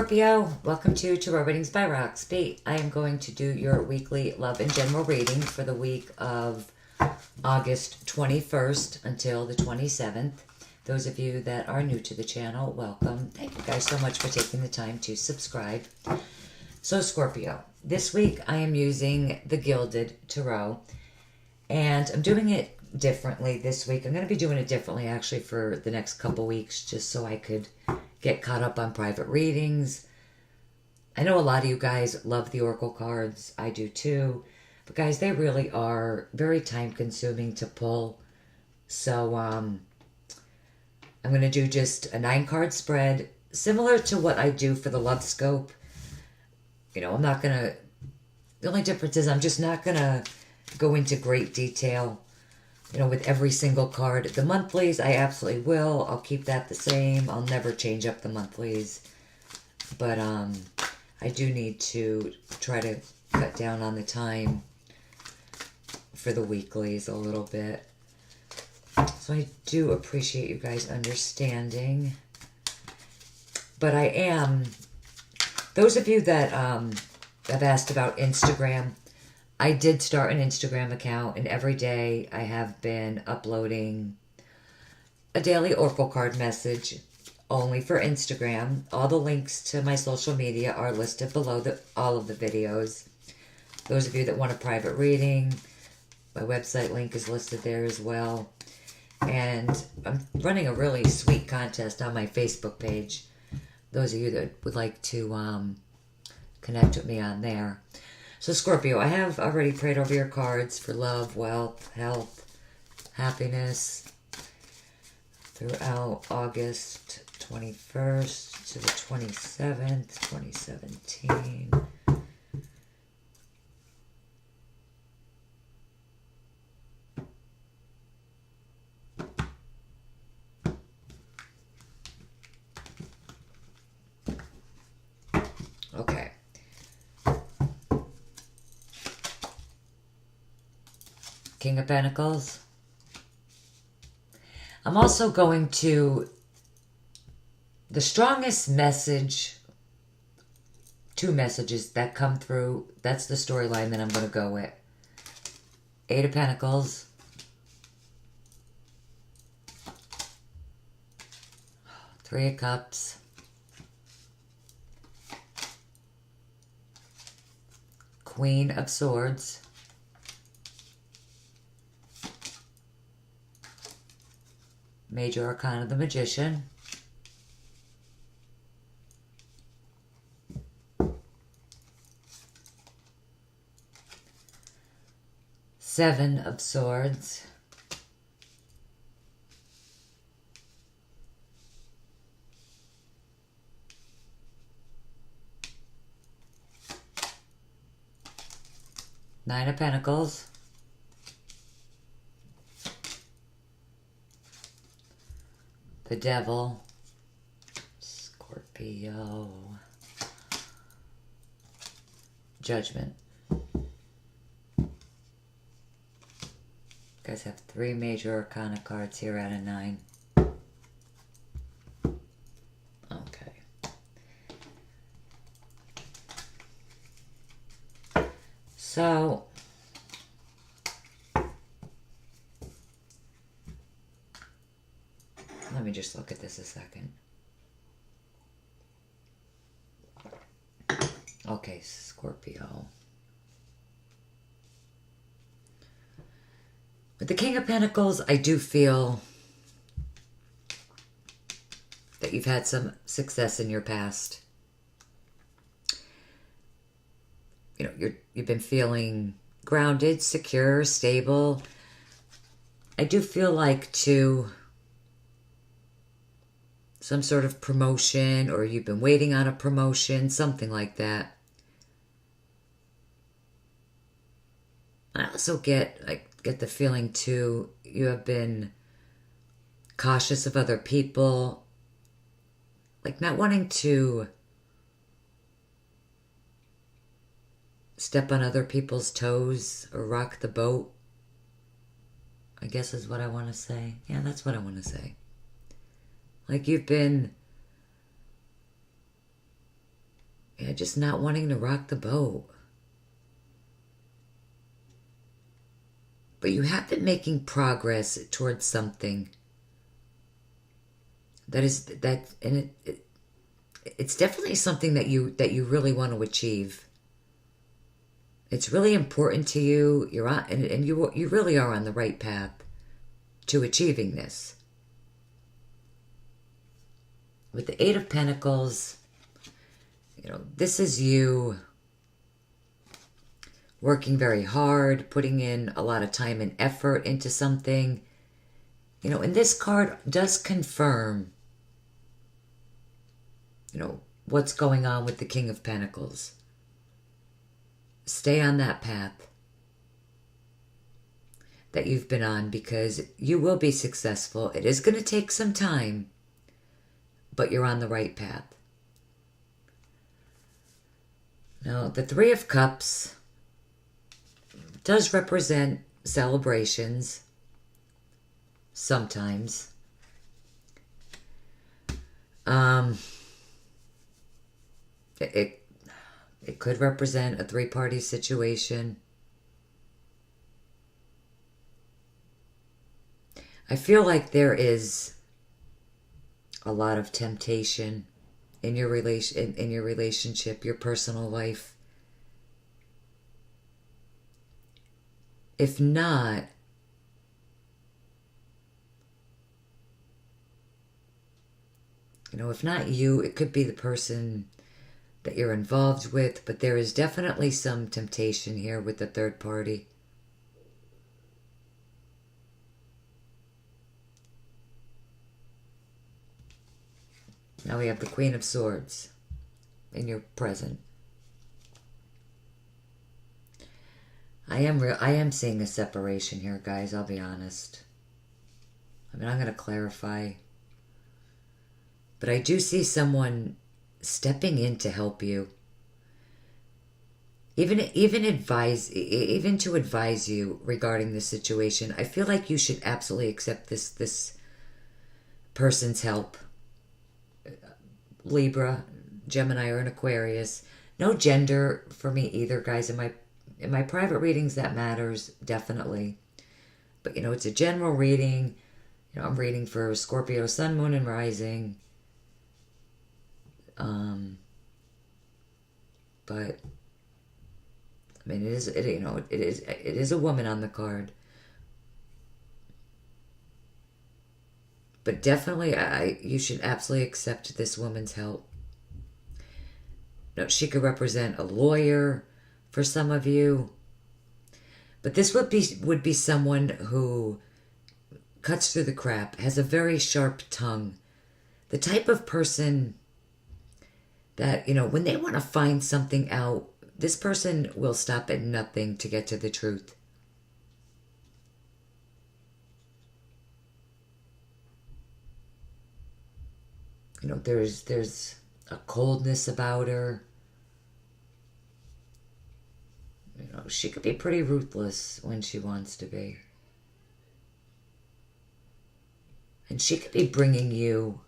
Scorpio, welcome to Tarot Readings by Roxby. I am going to do your weekly love and general reading for the week of August 21st until the 27th. Those of you that are new to the channel, welcome. Thank you guys so much for taking the time to subscribe. So Scorpio, this week I am using the Gilded Tarot, and I'm doing it differently this week. I'm going to be doing it differently actually for the next couple weeks, just so I could get caught up on private readings. I know a lot of you guys love the Oracle cards. I do too. But guys, they really are very time consuming to pull. So I'm going to do just a 9-card spread, similar to what I do for the Love Scope. You know, I'm not going to... The only difference is I'm just not going to go into great detail, you know, with every single card. The monthlies, I absolutely will. I'll keep that the same. I'll never change up the monthlies. But I do need to try to cut down on the time for the weeklies a little bit. So I do appreciate you guys understanding. But I am... Those of you that have asked about Instagram, I did start an Instagram account, and every day I have been uploading a daily Oracle card message only for Instagram. All the links to my social media are listed below all of the videos. Those of you that want a private reading, my website link is listed there as well. And I'm running a really sweet contest on my Facebook page. Those of you that would like to connect with me on there. So Scorpio, I have already prayed over your cards for love, wealth, health, happiness throughout August 21st to the 27th, 2017. Okay. King of Pentacles. I'm also going to... The strongest message, 2 messages that come through, that's the storyline that I'm going to go with. 8 of Pentacles. Three of Cups. Queen of Swords. Major Arcana, the Magician. Seven of Swords. Nine of Pentacles. The Devil. Scorpio. Judgment. You guys have 3 major Arcana cards here out of 9. Okay. So... Let me just look at this a second. Okay, Scorpio. With the King of Pentacles, I do feel that you've had some success in your past. You know, you've been feeling grounded, secure, stable. I do feel like too... some sort of promotion, or you've been waiting on a promotion, something like that. I also get the feeling too, you have been cautious of other people, like not wanting to step on other people's toes or rock the boat, I guess is what I want to say. Yeah, that's what I want to say. Like you've been Yeah, just not wanting to rock the boat. But you have been making progress towards something. And it's definitely something that you really want to achieve. It's really important to you. You're on, and you really are on the right path to achieving this. With the Eight of Pentacles, this is you working very hard, putting in a lot of time and effort into something. And this card does confirm, what's going on with the King of Pentacles. Stay on that path that you've been on, because you will be successful. It is going to take some time, but you're on the right path. Now, the Three of Cups does represent celebrations sometimes. It could represent a three-party situation. I feel like there is a lot of temptation in your relationship, your personal life. If not, if not you, it could be the person that you're involved with, but there is definitely some temptation here with the third party. Now we have the Queen of Swords in your present. I am seeing a separation here, guys, I'll be honest. I'm going to clarify. But I do see someone stepping in to help you. Even to advise you regarding the situation. I feel like you should absolutely accept this person's help. Libra, Gemini, or an Aquarius. No gender for me either, guys. In my private readings, that matters, definitely. But, it's a general reading. I'm reading for Scorpio, Sun, Moon, and Rising. But, it is a woman on the card. But definitely, you should absolutely accept this woman's help. She could represent a lawyer for some of you. But this would be someone who cuts through the crap, has a very sharp tongue. The type of person that, when they want to find something out, this person will stop at nothing to get to the truth. There's a coldness about her. She could be pretty ruthless when she wants to be. And she could be bringing you,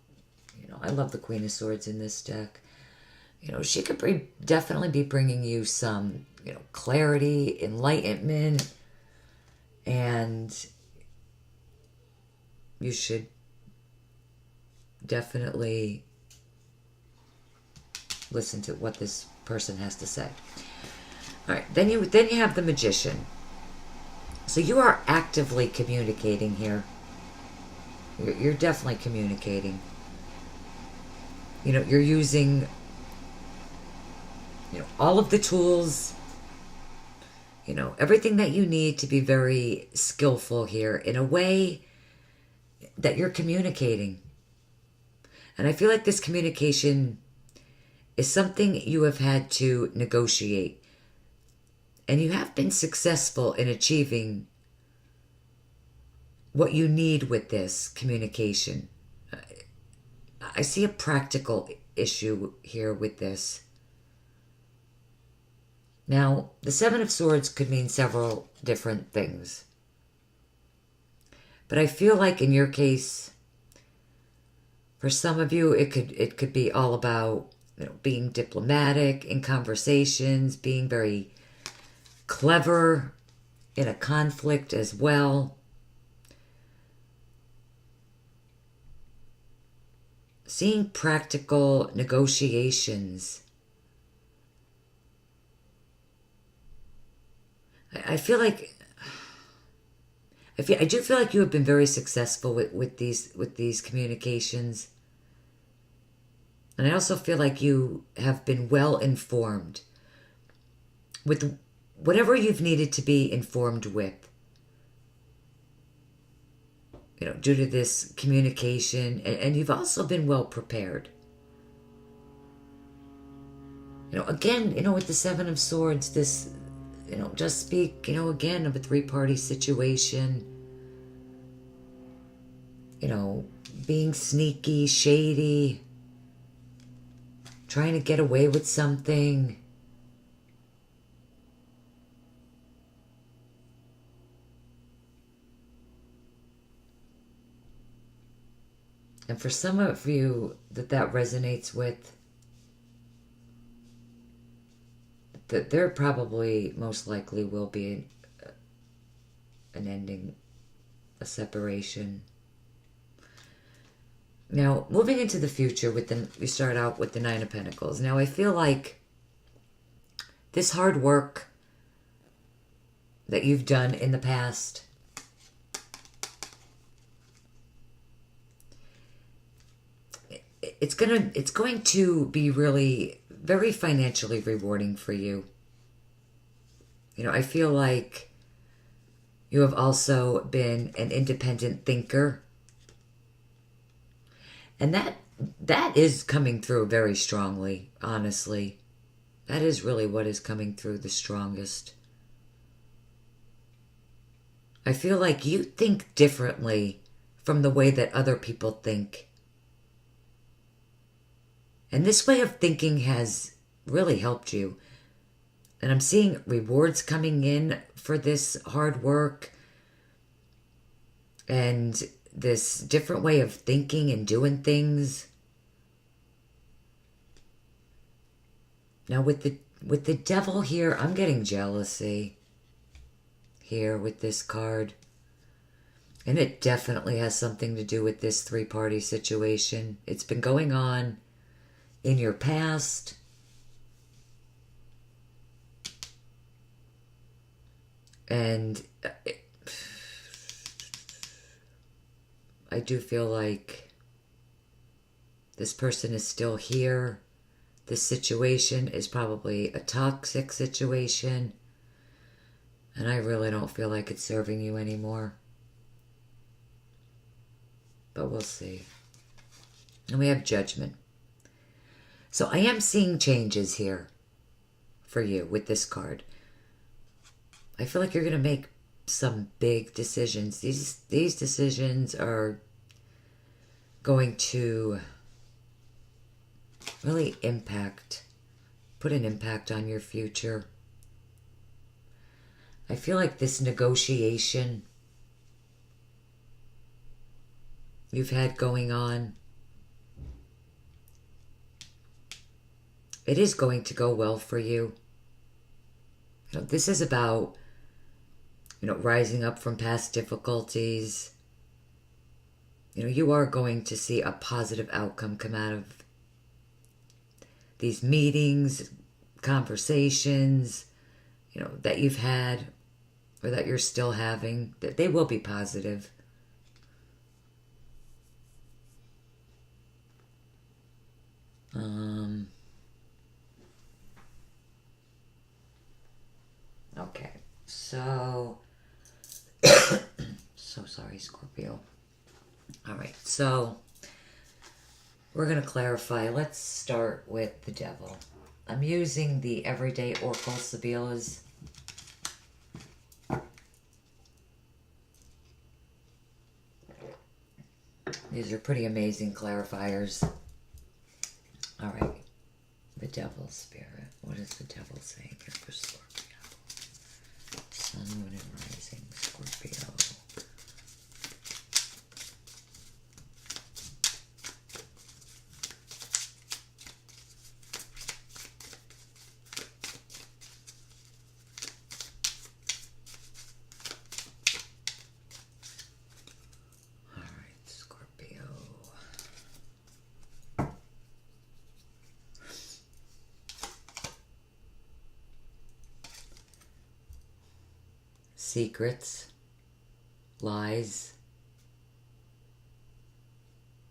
I love the Queen of Swords in this deck. She could definitely be bringing you some, clarity, enlightenment, and you should definitely listen to what this person has to say. All right, then you have the Magician. So you are actively communicating here. You're definitely communicating. You're using all of the tools, everything that you need to be very skillful here in a way that you're communicating. And I feel like this communication is something you have had to negotiate. And you have been successful in achieving what you need with this communication. I see a practical issue here with this. Now, the Seven of Swords could mean several different things. But I feel like in your case, for some of you, it could be all about being diplomatic in conversations, being very clever in a conflict as well. Seeing practical negotiations. I feel like I do feel like you have been very successful with these communications. And I also feel like you have been well informed with whatever you've needed to be informed with. Due to this communication, and you've also been well prepared. Again, with the Seven of Swords, this, just speak, again, of a three-party situation. Being sneaky, shady, trying to get away with something. And for some of you that resonates with, that there probably most likely will be an ending, a separation. Now, moving into the future, we start out with the Nine of Pentacles. Now, I feel like this hard work that you've done in the past, it's going to be really very financially rewarding for you. I feel like you have also been an independent thinker. And that is coming through very strongly, honestly. That is really what is coming through the strongest. I feel like you think differently from the way that other people think. And this way of thinking has really helped you. And I'm seeing rewards coming in for this hard work and this different way of thinking and doing things. Now with the Devil here, I'm getting jealousy here with this card. And it definitely has something to do with this three-party situation. It's been going on in your past. And I do feel like this person is still here. This situation is probably a toxic situation. And I really don't feel like it's serving you anymore. But we'll see. And we have Judgment. So I am seeing changes here for you with this card. I feel like you're going to make some big decisions. These decisions are going to really put an impact on your future. I feel like this negotiation you've had going on, it is going to go well for you. This is about rising up from past difficulties. You are going to see a positive outcome come out of these meetings, conversations, that you've had or that you're still having, that they will be positive. Okay, so so sorry, Scorpio. All right, so we're going to clarify. Let's start with the Devil. I'm using the Everyday Oracle Sibyllus. These are pretty amazing clarifiers. All right, the Devil Spirit. What is the Devil saying here for Scorpio? Sun, Moon, and Rising, Scorpio. secrets, lies.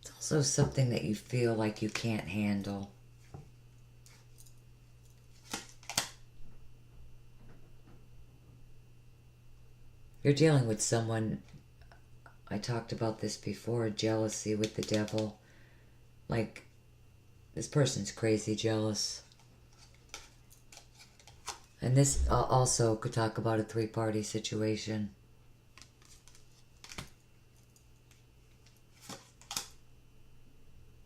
It's also something that you feel like you can't handle. You're dealing with someone, I talked about this before, jealousy with the devil. Like, this person's crazy jealous. And this also could talk about a three-party situation.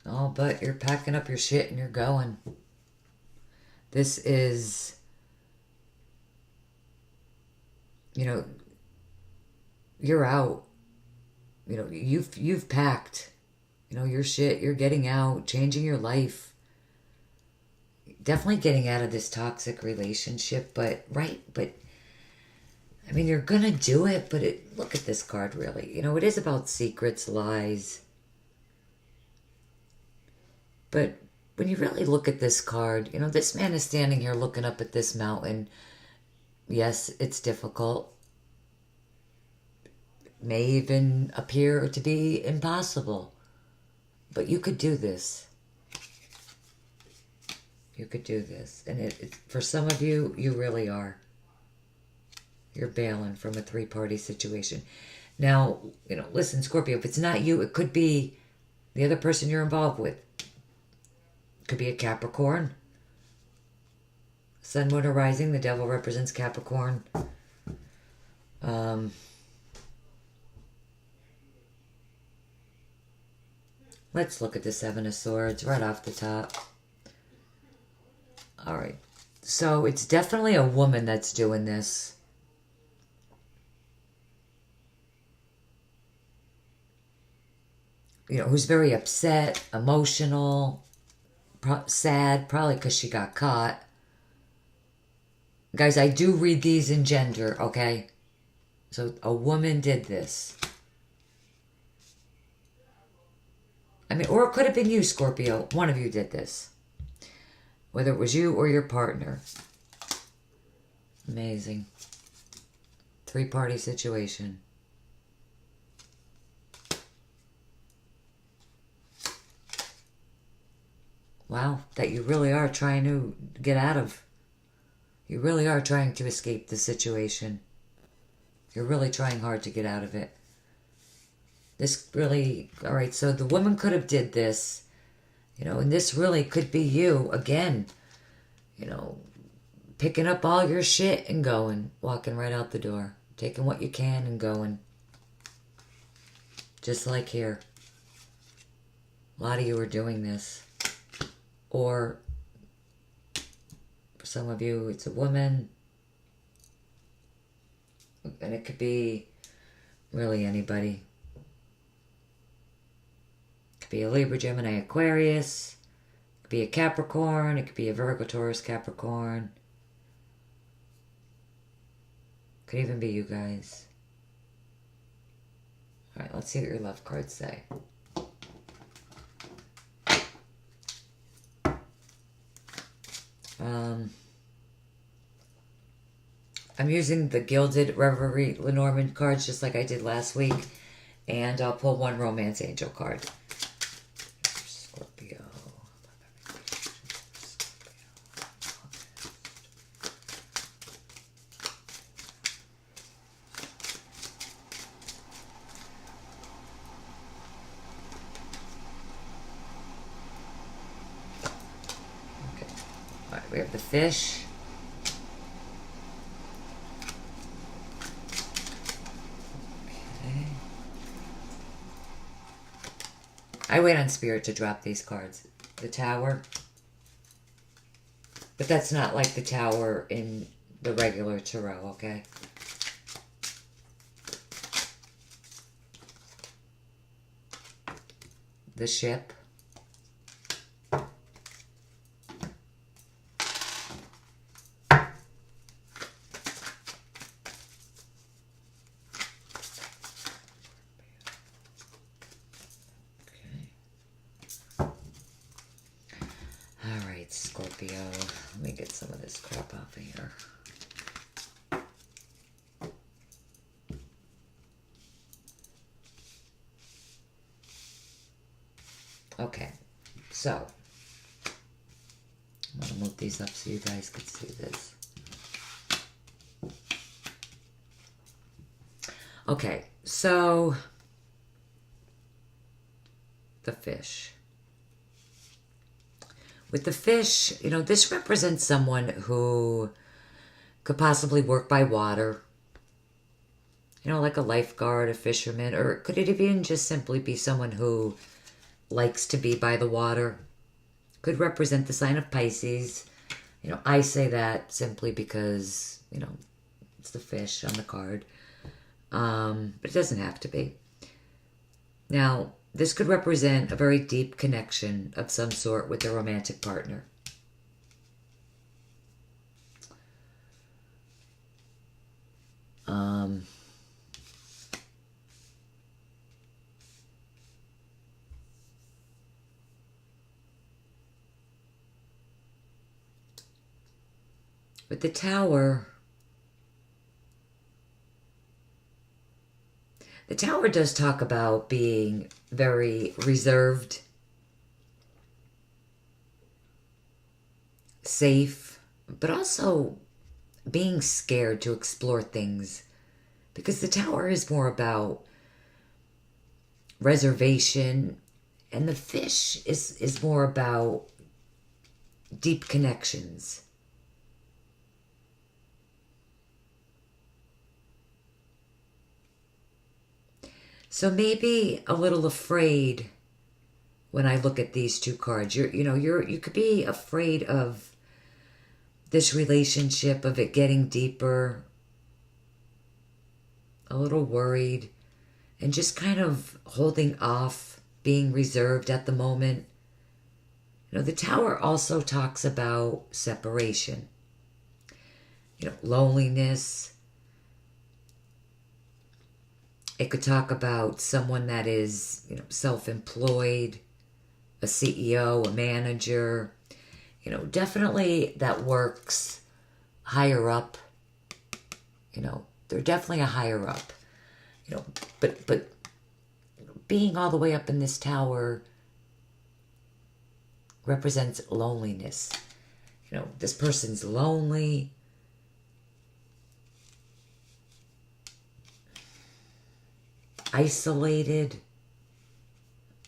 Oh, but you're packing up your shit and you're going. This is, you know, you're out. You know, you've packed, you know, your shit. You're getting out, changing your life. Definitely getting out of this toxic relationship, but I mean, you're gonna do it, but look at this card, really. You know, it is about secrets, lies. But when you really look at this card, you know, this man is standing here looking up at this mountain. Yes, it's difficult. May even appear to be impossible. But you could do this. You could do this. And for some of you, you really are. You're bailing from a three-party situation. Now, you know, listen, Scorpio, if it's not you, it could be the other person you're involved with. It could be a Capricorn. Sun, Moon, or Rising. The devil represents Capricorn. Let's look at the Seven of Swords right off the top. All right. So it's definitely a woman that's doing this. You know, who's very upset, emotional, sad, probably because she got caught. Guys, I do read these in gender, okay? So a woman did this. I mean, or it could have been you, Scorpio. One of you did this. Whether it was you or your partner. Amazing. Three-party situation. Wow, that you really are trying to get out of. You really are trying to escape the situation. You're really trying hard to get out of it. This really, all right, so the woman could have did this, you know, and this really could be you again, you know, picking up all your shit and going, walking right out the door, taking what you can and going. Just like here. A lot of you are doing this. Or for some of you, it's a woman. And it could be really anybody. It could be a Libra, Gemini, Aquarius. It could be a Capricorn. It could be a Virgo, Taurus, Capricorn. It could even be you guys. Alright, let's see what your love cards say. I'm using the Gilded Reverie Lenormand cards just like I did last week. And I'll pull one Romance Angel card. Scorpio. Okay. Alright, we have the Fish. I wait on Spirit to drop these cards. The Tower. But that's not like the Tower in the regular tarot, okay? The Ship. Scorpio. Let me get some of this crap off of here. Okay, so I'm going to move these up so you guys can see this. Okay, so the fish. With the fish, this represents someone who could possibly work by water, like a lifeguard, a fisherman, or could it even just simply be someone who likes to be by the water? Could represent the sign of Pisces. I say that simply because, it's the fish on the card. But it doesn't have to be. Now, this could represent a very deep connection of some sort with a romantic partner. With the Tower, the Tower does talk about being very reserved, safe, but also being scared to explore things. Because the Tower is more about reservation, and the fish is more about deep connections. So maybe a little afraid when I look at these two cards. You could be afraid of this relationship, of it getting deeper, a little worried, and just kind of holding off, being reserved at the moment. The Tower also talks about separation, loneliness. It could talk about someone that is, self-employed, a CEO, a manager, definitely that works higher up. They're definitely a higher up. But being all the way up in this Tower represents loneliness. This person's lonely. Isolated.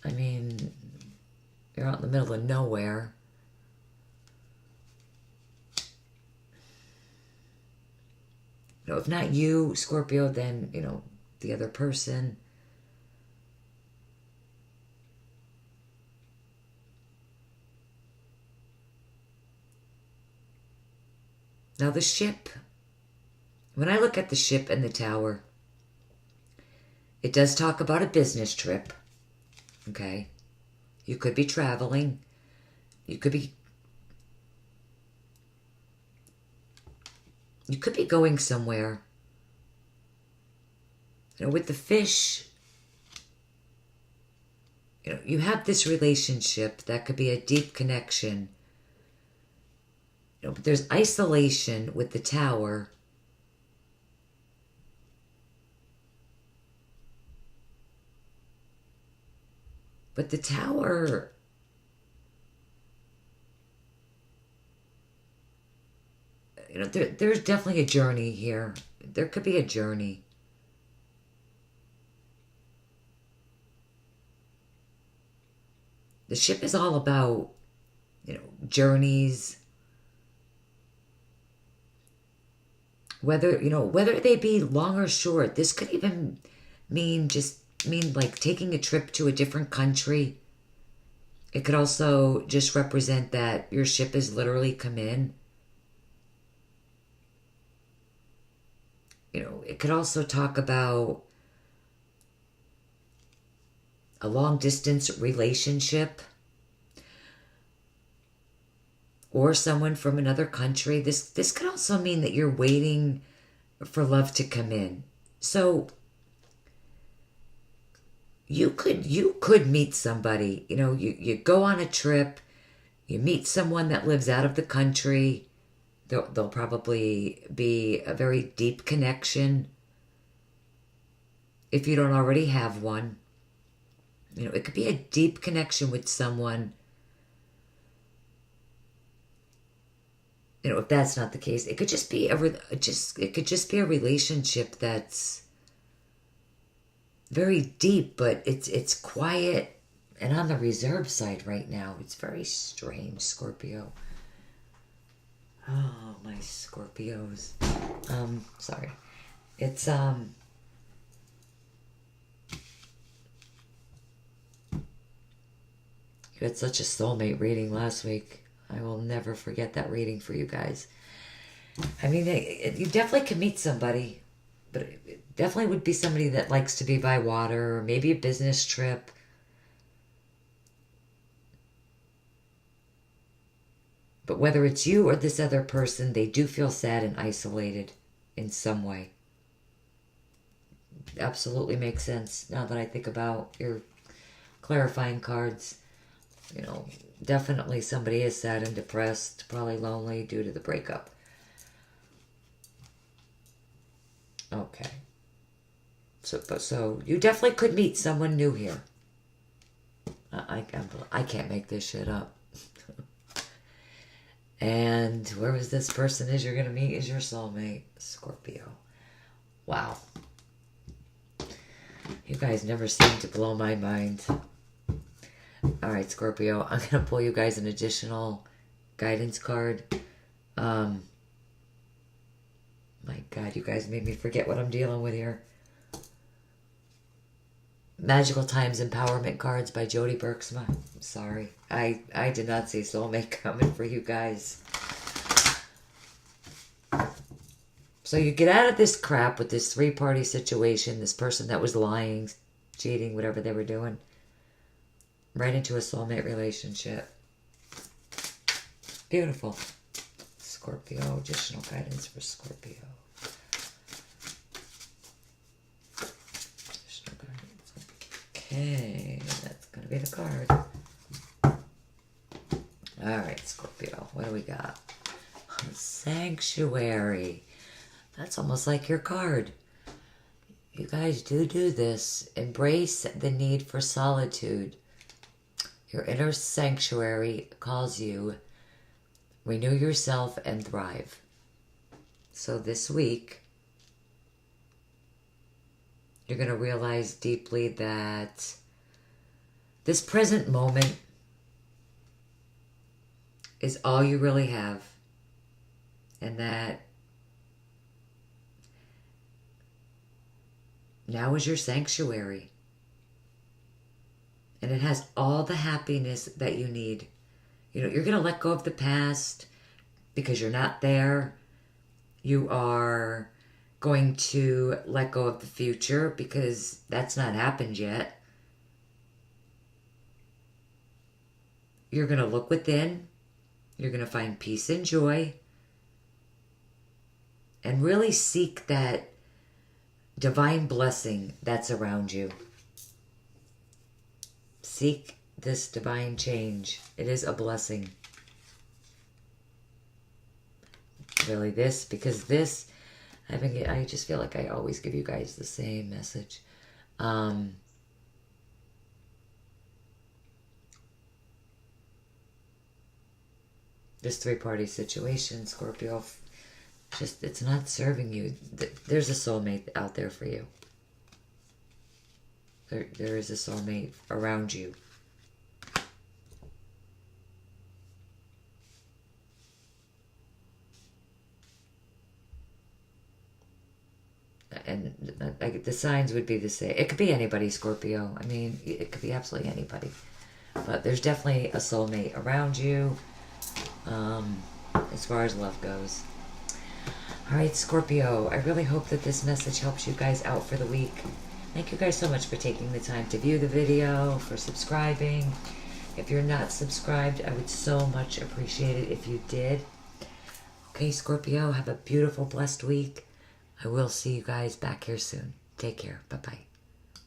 I mean, you're out in the middle of nowhere. If not you, Scorpio, then, the other person. Now the ship, when I look at the ship and the Tower, it does talk about a business trip, okay? You could be traveling. You could be going somewhere. With the fish, you have this relationship that could be a deep connection. But there's isolation with the Tower. But the Tower, there's definitely a journey here. There could be a journey. The ship is all about, journeys. Whether they be long or short. This could even mean like taking a trip to a different country. It could also just represent that your ship has literally come in. It could also talk about a long distance relationship or someone from another country. This could also mean that you're waiting for love to come in. So you could meet somebody. You go on a trip, you meet someone that lives out of the country. There'll probably be a very deep connection if you don't already have one. You know, it could be a deep connection with someone. You know, if that's not the case, it could just be it could just be a relationship that's very deep, but it's quiet and on the reserve side right now. It's very strange, Scorpio. Oh, my Scorpios. Sorry. It's you had such a soulmate reading last week. I will never forget that reading for you guys. I mean, you definitely can meet somebody, but it definitely would be somebody that likes to be by water, or maybe a business trip. But whether it's you or this other person, they do feel sad and isolated in some way. Absolutely makes sense now that I think about your clarifying cards. You know, definitely somebody is sad and depressed, probably lonely due to the breakup. Okay. So you definitely could meet someone new here. I can't make this shit up. And whoever this person is you're going to meet is your soulmate, Scorpio. Wow. You guys never seem to blow my mind. All right, Scorpio, I'm going to pull you guys an additional guidance card. My God, you guys made me forget what I'm dealing with here. Magical Times Empowerment Cards by Jody Bergsma. I'm sorry. I did not see soulmate coming for you guys. So you get out of this crap with this three-party situation, this person that was lying, cheating, whatever they were doing, right into a soulmate relationship. Beautiful. Scorpio, additional guidance for Scorpio. Additional guidance. Okay, that's going to be the card. All right, Scorpio, what do we got? Sanctuary. That's almost like your card. You guys do this. Embrace the need for solitude. Your inner sanctuary calls you. Renew yourself and thrive. So this week, you're going to realize deeply that this present moment is all you really have. And that now is your sanctuary. And it has all the happiness that you need. You know, you're going to let go of the past because you're not there. You are going to let go of the future because that's not happened yet. You're going to look within. You're going to find peace and joy. And really seek that divine blessing that's around you. Seek this divine change. It is a blessing. Really, because this, I just feel like I always give you guys the same message. This three-party situation, Scorpio, just, it's not serving you. There's a soulmate out there for you. There is a soulmate around you. And the signs would be the same. It could be anybody, Scorpio. I mean, it could be absolutely anybody. But there's definitely a soulmate around you, as far as love goes. All right, Scorpio, I really hope that this message helps you guys out for the week. Thank you guys so much for taking the time to view the video, for subscribing. If you're not subscribed, I would so much appreciate it if you did. Okay, Scorpio, have a beautiful, blessed week. I will see you guys back here soon. Take care. Bye-bye.